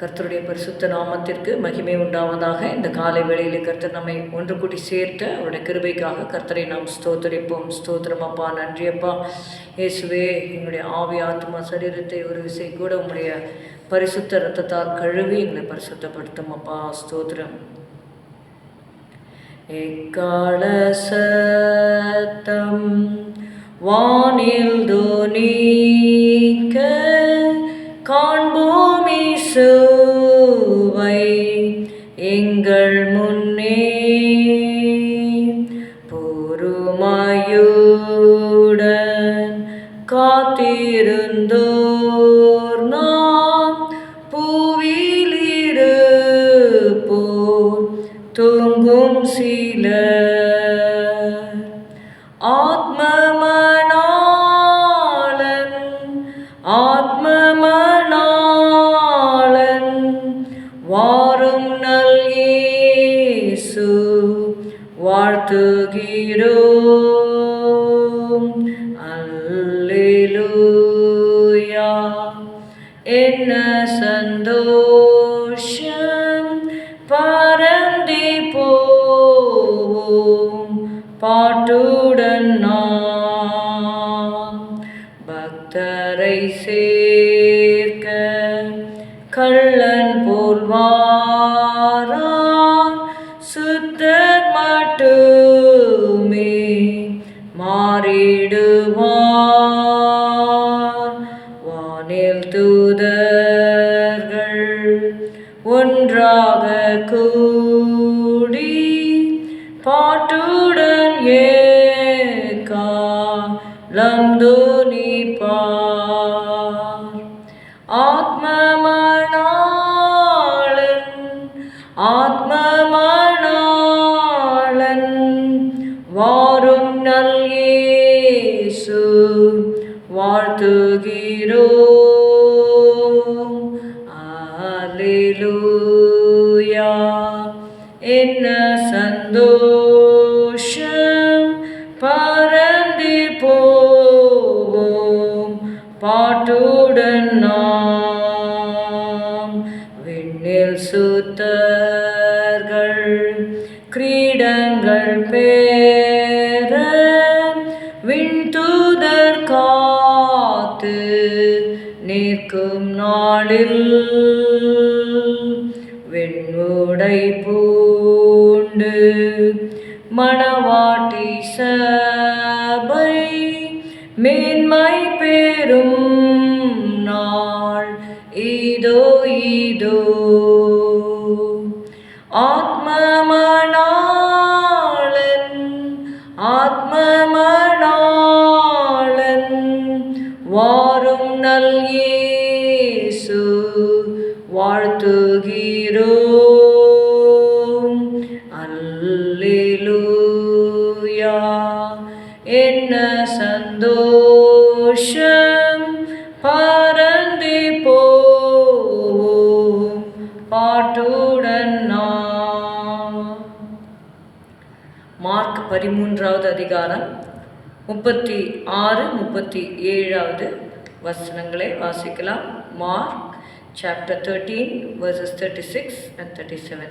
கர்த்தருடைய பரிசுத்த நாமத்திற்கு மகிமை உண்டாவதாக. இந்த காலை வேளையில் கர்த்தர் நம்மை ஒன்று கூட்டி சேர்த்த அவருடைய கிருபைக்காக கர்த்தரை நாம் ஸ்தோத்தரிப்போம். ஸ்தோத்திரம் அப்பா, நன்றி அப்பா. இயேசுவே, எங்களுடைய ஆவி ஆத்மா சரீரத்தை ஒரு விசை கூட உங்களுடைய பரிசுத்த இரத்தத்தால் கழுவி எங்களை பரிசுத்தப்படுத்தும் அப்பா. ஸ்தோத்திரம். எக்கால சத்தம் வானில் தொனிக்க காண்போம் இயேசுவை எங்கள் முன்னே. பொறுமையுடன் காத்திருந்தோர் நாம் பூவில் இருப்போர் தூங்கும் சிலர். ஆத்மமணாளன் வாரும் நல் இயேசு வாழ்த்துகிறோம். அல்லேலூயா. என்ன சந்தோஷம் பரந்தி போவோம் பாட்டுடன் நாம். பக்தரை சேர்க்க கள்ளன் போல் வாரான், சுத்தர் மட்டுமே மாறிடுவார். வானில் தூதர்கள் ஒன்றாக கூடி பாட்டுடன் ஏகாலம் தொனிப்பார். ஆத்மமணாளன் வாரும் நல் இயேசு வாழ்த்துகிறோம். அல்லேலூயா. என்ன சந்தோஷம் பரந்தி போவோம் பாட்டுடன் நாம். விண்ணில் சுத்தர்கள் கிரீடங்கள் பெற விண்தூதர் காத்து நிற்கும் நாளில் வெண்முடை பூண்டு மணவாட்டி சபை மேன்மை பெறும் நாள் இதோ இதோ. ஆத்மமணாளன் வாரும் நல் இயேசு வாழ்த்துகிறோம். அல்லேலூயா. என்ன சந்தோஷம் பரந்தி போவோம் பாட்டுடன் நாம். மார்க் 13வது அதிகாரம் 36-37 வசனங்களை வாசிக்கலாம். Mark chapter 13 verses 36 and 37.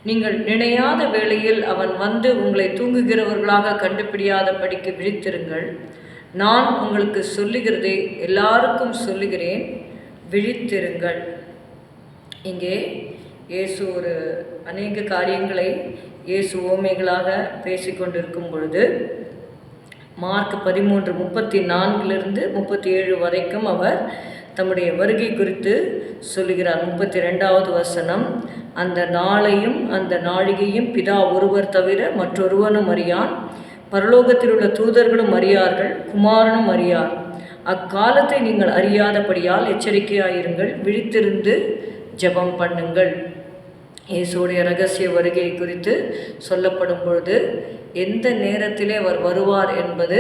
நீங்கள் நினையாத வேளையில் அவன் வந்து உங்களை தூங்குகிறவர்களாக கண்டுபிடியாத படிக்கு விழித்திருங்கள். நான் உங்களுக்கு சொல்லுகிறதை எல்லாருக்கும் சொல்லுகிறேன், விழித்திருங்கள். இங்கே இயேசு அநேக காரியங்களை இயேசு ஓமைகளாக பேசிக்கொண்டிருக்கும் பொழுது மார்க் 13:34-37 வரைக்கும் அவர் தம்முடைய வருகை குறித்து சொல்லுகிறார். 32வது வசனம், அந்த நாளையும் அந்த நாழிகையும் பிதா ஒருவர் தவிர மற்றொருவனும் அறியான், பரலோகத்தில் உள்ள தூதர்களும் அறியார்கள், குமாரனும் அறியார். அக்காலத்தை நீங்கள் அறியாதபடியால் எச்சரிக்கையாயிருங்கள், விழித்திருந்து ஜெபம் பண்ணுங்கள். இயேசுடைய இரகசிய வருகை குறித்து சொல்லப்படும் பொழுது எந்த நேரத்திலே அவர் வருவார் என்பது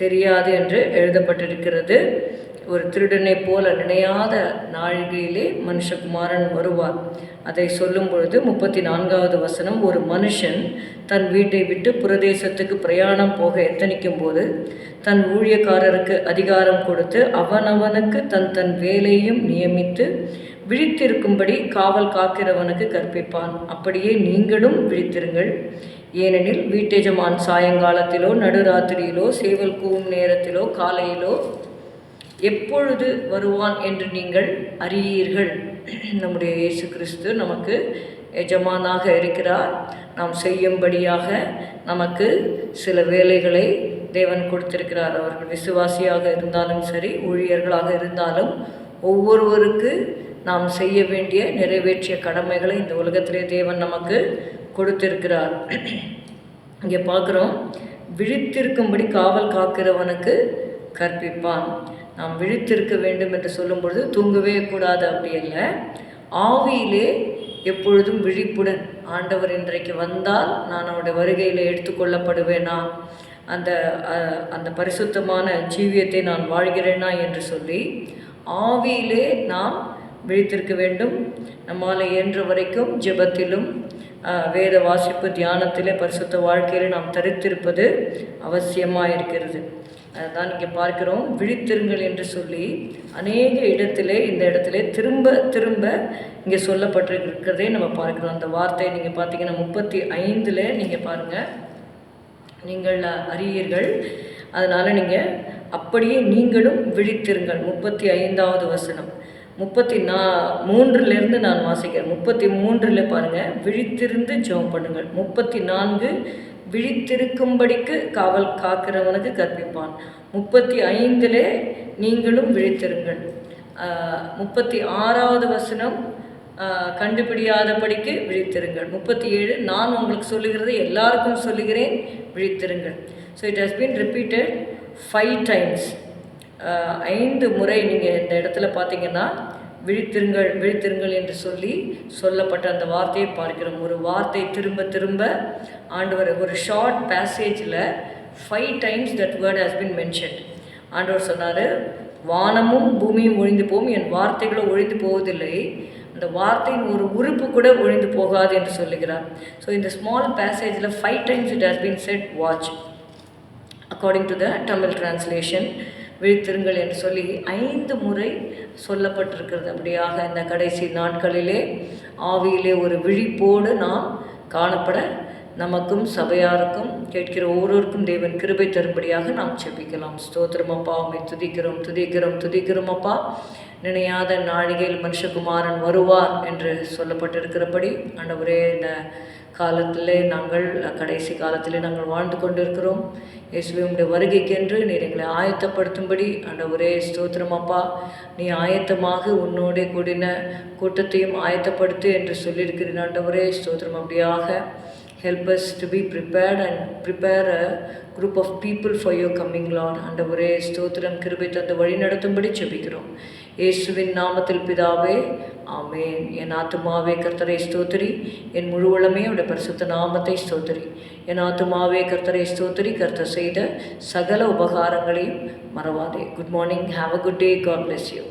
தெரியாது என்று எழுதப்பட்டிருக்கிறது. ஒரு திருடனை போல நினையாத நாழிகையிலே மனுஷகுமாரன் வருவார். அதை சொல்லும் பொழுது 34வது வசனம், ஒரு மனுஷன் தன் வீட்டை விட்டு புரதேசத்துக்கு பிரயாணம் போக எத்தனிக்கும் போது தன் ஊழியக்காரருக்கு அதிகாரம் கொடுத்து அவனவனுக்கு தன் தன் வேலையும் நியமித்து விழித்திருக்கும்படி காவல் காக்கிறவனுக்கு கற்பிப்பான். அப்படியே நீங்களும் விழித்திருங்கள். ஏனெனில் வீட்டெஜமான் சாயங்காலத்திலோ நடுராத்திரியிலோ சேவல் கூவும் நேரத்திலோ காலையிலோ எப்பொழுது வருவான் என்று நீங்கள் அறியீர்கள். நம்முடைய இயேசு கிறிஸ்து நமக்கு எஜமானாக இருக்கிறார். நாம் செய்யும்படியாக நமக்கு சில வேலைகளை தேவன் கொடுத்திருக்கிறார். அவர்கள் விசுவாசியாக இருந்தாலும் சரி, ஊழியர்களாக இருந்தாலும் ஒவ்வொருவருக்கு நாம் செய்ய வேண்டிய நிறைவேற்றிய கடமைகளை இந்த உலகத்திலே தேவன் நமக்கு கொடுத்திருக்கிறார். இங்கே பார்க்குறோம், விழித்திருக்கும்படி காவல் காக்கிறவனுக்கு கற்பிப்பான். நாம் விழித்திருக்க வேண்டும் என்று சொல்லும் பொழுது தூங்கவே கூடாது அப்படி அல்ல, ஆவியிலே எப்பொழுதும் விழிப்புடன் ஆண்டவர் இன்றைக்கு வந்தால் நான் அவருடைய வருகையில் எடுத்துக்கொள்ளப்படுவேனா, அந்த பரிசுத்தமான ஜீவியத்தை நான் வாழ்கிறேனா என்று சொல்லி ஆவியிலே நாம் விழித்திருக்க வேண்டும். நம்மால் இயன்ற வரைக்கும் ஜெபத்திலும் வேத வாசிப்பு தியானத்திலே பரிசுத்த வாழ்க்கையில் நாம் தரித்திருப்பது அவசியமாக இருக்கிறது. அதுதான் இங்கே பார்க்கிறோம், விழித்திருங்கள் என்று சொல்லி அநேக இடத்திலே இந்த இடத்துல திரும்ப திரும்ப இங்கே சொல்லப்பட்டிருக்கிறதே நம்ம பார்க்கிறோம். அந்த வார்த்தை நீங்கள் பார்த்தீங்கன்னா 35 நீங்கள் பாருங்கள், நீங்கள் அறியீர்கள், அதனால் நீங்கள் அப்படியே நீங்களும் விழித்திருங்கள். 35வது வசனம் 33 நான் வாசிக்கிறேன். 33 பாருங்கள், விழித்திருந்து ஜெபம் பண்ணுங்கள். 34 விழித்திருக்கும்படிக்கு காவல் காக்கிறவனுக்கு கற்பிப்பான். 35 நீங்களும் விழித்திருங்கள். 36வது வசனம் கண்டுபிடியாதபடிக்கு விழித்திருங்கள். 37 நான் உங்களுக்கு சொல்லுகிறது எல்லாருக்கும் சொல்லுகிறேன், விழித்திருங்கள். So it has been repeated 5 times. 5 முறை நீங்கள் இந்த இடத்துல பார்த்தீங்கன்னா விழித்திருங்கள் விழித்திருங்கள் என்று சொல்லப்பட்ட அந்த வார்த்தையை பார்க்கிறோம். ஒரு வார்த்தை திரும்ப திரும்ப ஆண்டவர் ஒரு short பேசேஜில் 5 times that word has been mentioned. ஆண்டவர் சொன்னார், வானமும் பூமியும் ஒழிந்து போகும், என் வார்த்தைகளும் ஒழிந்து போவதில்லை, அந்த வார்த்தையின் ஒரு உறுப்பு கூட ஒழிந்து போகாது என்று சொல்லுகிறார். ஸோ இந்த small பேசேஜில் 5 times it has been said watch according to the Tamil translation. விழித்திருங்கள் என்று சொல்லி 5 முறை சொல்லப்பட்டிருக்கிறது. அப்படியாக இந்த கடைசி நாட்களிலே ஆவியிலே ஒரு விழிப்போடு நாம் காணப்பட நமக்கும் சபையாருக்கும் கேட்கிற ஒவ்வொருவருக்கும் தேவன் கிருபை தரும்படியாக நாம் செபிக்கலாம். ஸ்தோத்திரம் அப்பா, உம்மை துதிக்கிறோம் துதிக்கிறோம் துதிக்கிறோம் அப்பா. நினையாத நாழிகையில் மனுஷகுமாரன் வருவார் என்று சொல்லப்பட்டிருக்கிறபடி ஆண்டவரே, இந்த காலத்திலே நாங்கள் கடைசி காலத்திலே நாங்கள் வாழ்ந்து கொண்டிருக்கிறோம். இயேசுவே, உம்முடைய வருகைக்கென்று நீர் எங்களை ஆயத்தப்படுத்தும்படி ஆண்டவரே ஸ்தோத்திரம் அப்பா. நீ ஆயத்தமாக உன்னோடே கூடின கூட்டத்தையும் ஆயத்தப்படுத்து என்று சொல்லியிருக்கிறீர் ஆண்டவரே ஸ்தோத்திரம். அப்படியாக help us to be prepared and prepare a group of people for your coming, Lord. ஆண்டவரே ஸ்தோத்திரம், கிருபை தந்து வழி நடத்தும்படி ஜெபிக்கிறோம் இயேசுவின் நாமத்தில் பிதாவே, ஆமென். என் ஆத்துமாவே கர்த்தரை ஸ்தோத்திரி, என் முழு உளமே அவருடைய பரிசுத்த நாமத்தை ஸ்தோத்திரி. என் ஆத்துமாவே கர்த்தரை ஸ்தோத்திரி, கர்த்தர் செய்த சகல உபகாரங்களையும் மறவாதே. Good morning, have a good day, God bless you.